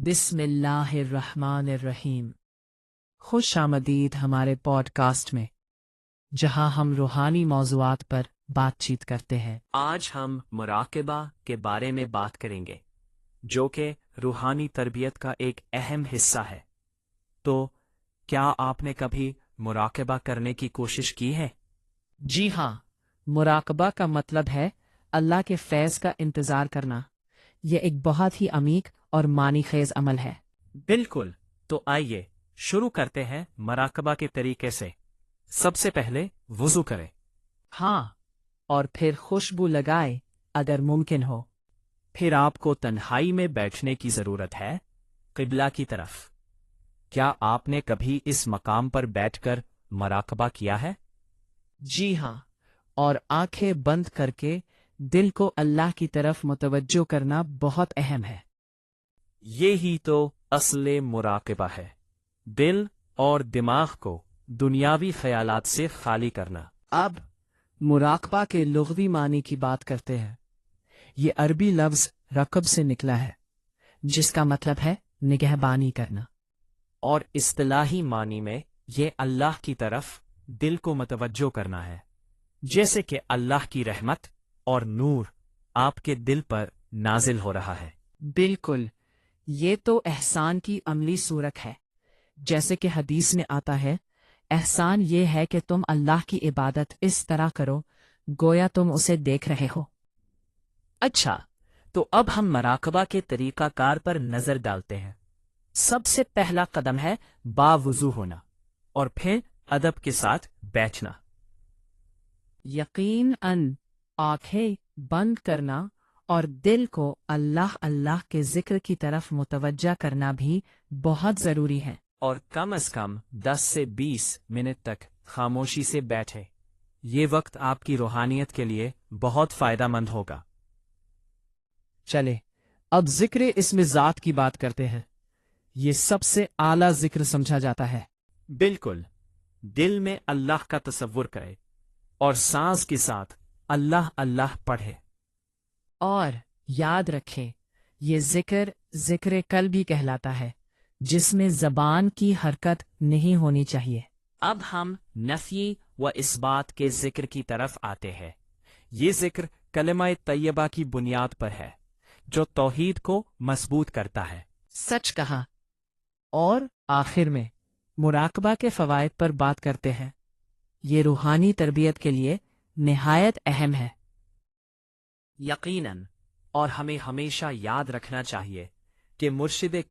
बिस्मिल्लाहिर्रहमानिर्रहीम। खुश आमदीद हमारे पॉडकास्ट में, जहां हम रूहानी मौज़ूआत पर बातचीत करते हैं। आज हम मुराक़बा के बारे में बात करेंगे, जो कि रूहानी तरबियत का एक अहम हिस्सा है। तो क्या आपने कभी मुराक़बा करने की कोशिश की है? जी हाँ, मुराकबा का मतलब है अल्लाह के फैज़ का इंतज़ार करना। यह एक बहुत ही अमीक और मानी खेज अमल है। बिल्कुल। तो आइए शुरू करते हैं मुराक़बा के तरीके से। सबसे पहले वुज़ू करें। हाँ, और फिर खुशबू लगाए अगर मुमकिन हो। फिर आपको तन्हाई में बैठने की ज़रूरत है, क़िबला की तरफ। क्या आपने कभी इस मकाम पर बैठकर मुराक़बा किया है? जी हाँ, और आंखें बंद करके दिल को अल्लाह की तरफ मुतवज्जो करना बहुत अहम है। ये ही तो असले मुराक़बा है, दिल और दिमाग को दुनियावी ख्यालात से खाली करना। अब मुराकबा के लुग़वी मानी की बात करते हैं। ये अरबी लफ्ज़ रकब से निकला है, जिसका मतलब है निगहबानी करना। और इस्तिलाही मानी में ये अल्लाह की तरफ दिल को मुतवज्जो करना है, जैसे कि अल्लाह की रहमत और नूर आपके दिल पर नाजिल हो रहा है। बिल्कुल, ये तो एहसान की अमली सूरत है। जैसे कि हदीस में आता है, एहसान ये है कि तुम अल्लाह की इबादत इस तरह करो गोया तुम उसे देख रहे हो। अच्छा, तो अब हम मुराक़बा के तरीक़ाकार पर नज़र डालते हैं। सबसे पहला कदम है बावुज़ू होना और फिर अदब के साथ बैठना। यकीनन आंखें बंद करना और दिल को अल्लाह अल्लाह के जिक्र की तरफ मुतवज्जा करना भी बहुत ज़रूरी है। और कम से कम 10 से 20 मिनट तक खामोशी से बैठे। ये वक्त आपकी रूहानियत के लिए बहुत फ़ायदेमंद होगा। चले, अब जिक्र इसमें ज़ात की बात करते हैं। ये सबसे आला जिक्र समझा जाता है। बिल्कुल, दिल में अल्लाह का तसव्वुर करे और सांस के साथ अल्लाह अल्लाह पढ़े। और याद रखें, ये जिक्र कल्बी कहलाता है, जिसमें ज़बान की हरकत नहीं होनी चाहिए। अब हम नफ़ी व इस्बात के जिक्र की तरफ आते हैं। ये जिक्र कलिमा तैयबा की बुनियाद पर है, जो तौहीद को मजबूत करता है। सच कहा। और आखिर में मुराकबा के फ़वाइद पर बात करते हैं। ये रूहानी तरबियत के लिए निहायत अहम है। यकीनन, और हमें हमेशा याद रखना चाहिए कि मुर्शिद